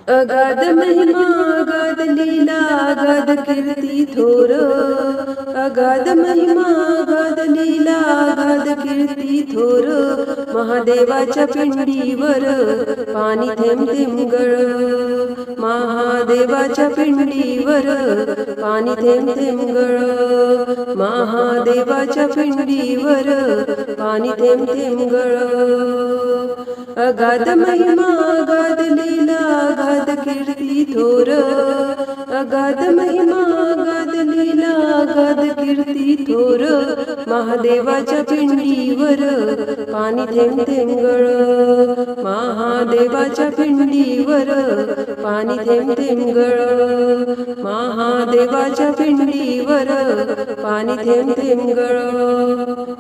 अगाध महिमा अगाध लीला अगाध कीर्ती थोर, अगाध महिमा अगाध लीला अगाध कीर्ती थोर, महादेवाच्या पिंडीवर पाणी थेंब थेंब गळ, महादेवाच्या पिंडीवर पाणी थेंब थेंब गळ, महादेवाच्या पिंडीवर पाणी थेंब थेंब गळ. अगाध महिमा अगाध लीला अगाध कीर्ती थोर, अगाध महिमा अगाध लीला अगाध कीर्ती थोर, महादेवाच्या पिंडीवर पाणी थेंब थेंब गळ, महादेवाच्या पिंडीवर पाणी थेंब थेंब गळ, महादेवाच्या पिंडीवर पाणी थेंब थेंब गळ.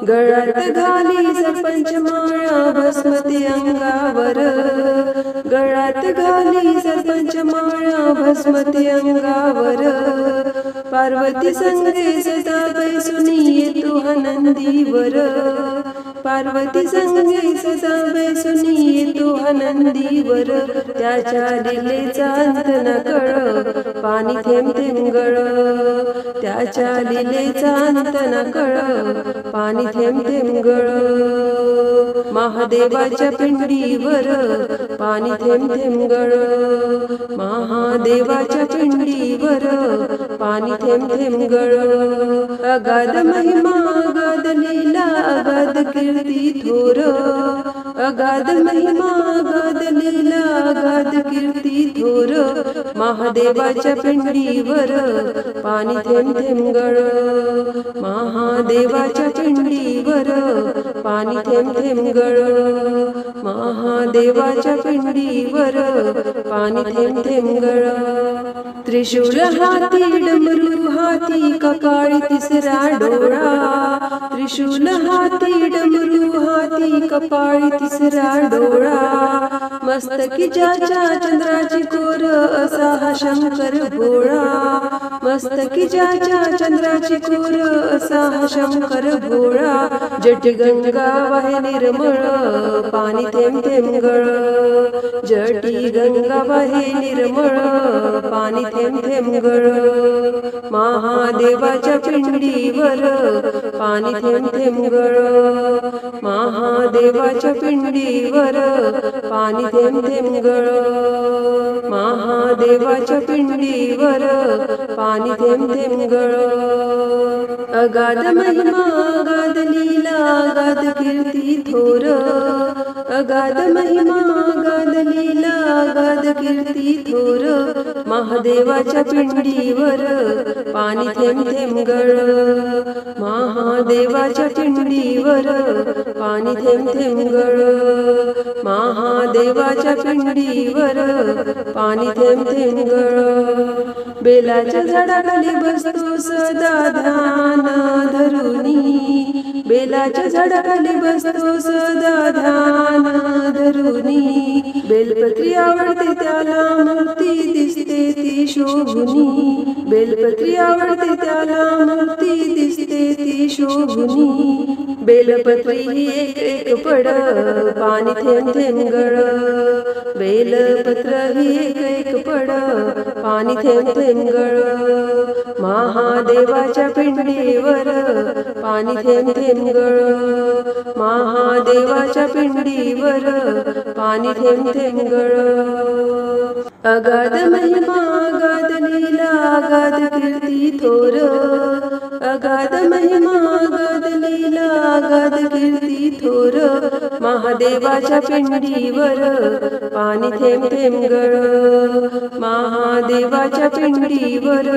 गळ्यात घाली सरपंच माळा भस्म ते अंगावर, गळ्यात घाली सरपंच माळा भस्म ते अंगावर, पार्वती संगे सदा बैसुनी येतो हा नंदीवर, पार्वती संगे सदा बैसुनी येतो हा नंदीवर, त्याच्या लीलेचा अंत न कळ पाणी थेंब थेंब गळ, त्याच्या लीलेचा अंत न कळ पाणी थेंब थेंब गळ, महादेवाच्या पिंडीवर पाणी थेंब थेंब गळ, महादेवाच्या पिंडीवर पाणी थेंब थेंब गळ. अगाध महिमा अगाध लीला अगाध कीर्ती थोर, अगाध महिमा अगाध लीला अगाध कीर्ती थोर, महादेवाच्या पिंडीवर पाणी थेंब थेंब गळ, महादेवाच्या पिंडीवर पाणी थेंब थेंब गळ, महादेवाच्या पिंडीवर पाणी थेंब थेंब गळ. त्रिशूल हाती डमरू हाती कपाळी तिसरा डोळा, त्रिशूल हाती डमरू हाती कपाळी तिसरा डोळा, मस्तकी ज्याच्या चंद्राची कोर असा हा शंकर भोळा, मस्तकी ज्याच्या चंद्राची कोर असा हा शंकर भोळा, जटी गंगा वाहे निर्मळ पाणी थेंब थेंब गळ, जटी गंगा वाहे निर्मळ पाणी थेंब थेंब गळ, महादेवाच्या पिंडीवर पाणी थेंब थेंब गळ, महादेवाच्या पिंडीवर पाणी थेंब थेंब गळ, महादेवाच्या पिंडीवर पाणी थेंब थेंब गळ. अगाध महिमा अगाध लीला अगाध कीर्ती थोर, अगाध महिमा अगाध लीला अगाध कीर्ती थोर, महादेवाच्या पिंडीवर पाणी थेंब थेंब गळ, महादेवाच्या पिंडीवर पाणी थेंब थेंब गळ, महादेवाच्या पिंडीवर पाणी थेंब थेंब गळ. बेलाच्या झाडाखाली बसतो सदा ध्यान धरुनी, बेलाच्या झाडाखाली बसतो सदा ध्यान धरुनी, बेलपत्री आवडते त्याला मूर्ती दिसते ती शोभुनी, बेलपत्री आवडते त्याला मूर्ती दिसते ती शोभुनी, बेलपत्री ही एक एक पड पाणी थेंब थेंब गळ, बेलपत्र ही एक एक पड पाणी थेंब थेंब गळ, महादेवाच्या पिंडीवर पाणी थेंब थेंब गळ, महादेवाच्या पिंडीवर पाणी थेंब थेंब गळ. अगाध महिमा अगाध लीला अगाध कीर्ती थोर, अगाध महिमा अगाध लीला अगाध कीर्ती थोर, महादेवाच्या पिंडीवर पाणी थेंब थेंब गळ, महादेवाच्या पिंडीवर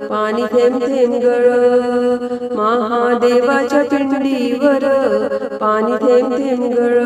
पाणी थेंब थेंब गळ, महादेवाच्या पिंडीवर पाणी थेंब थेंब गळ.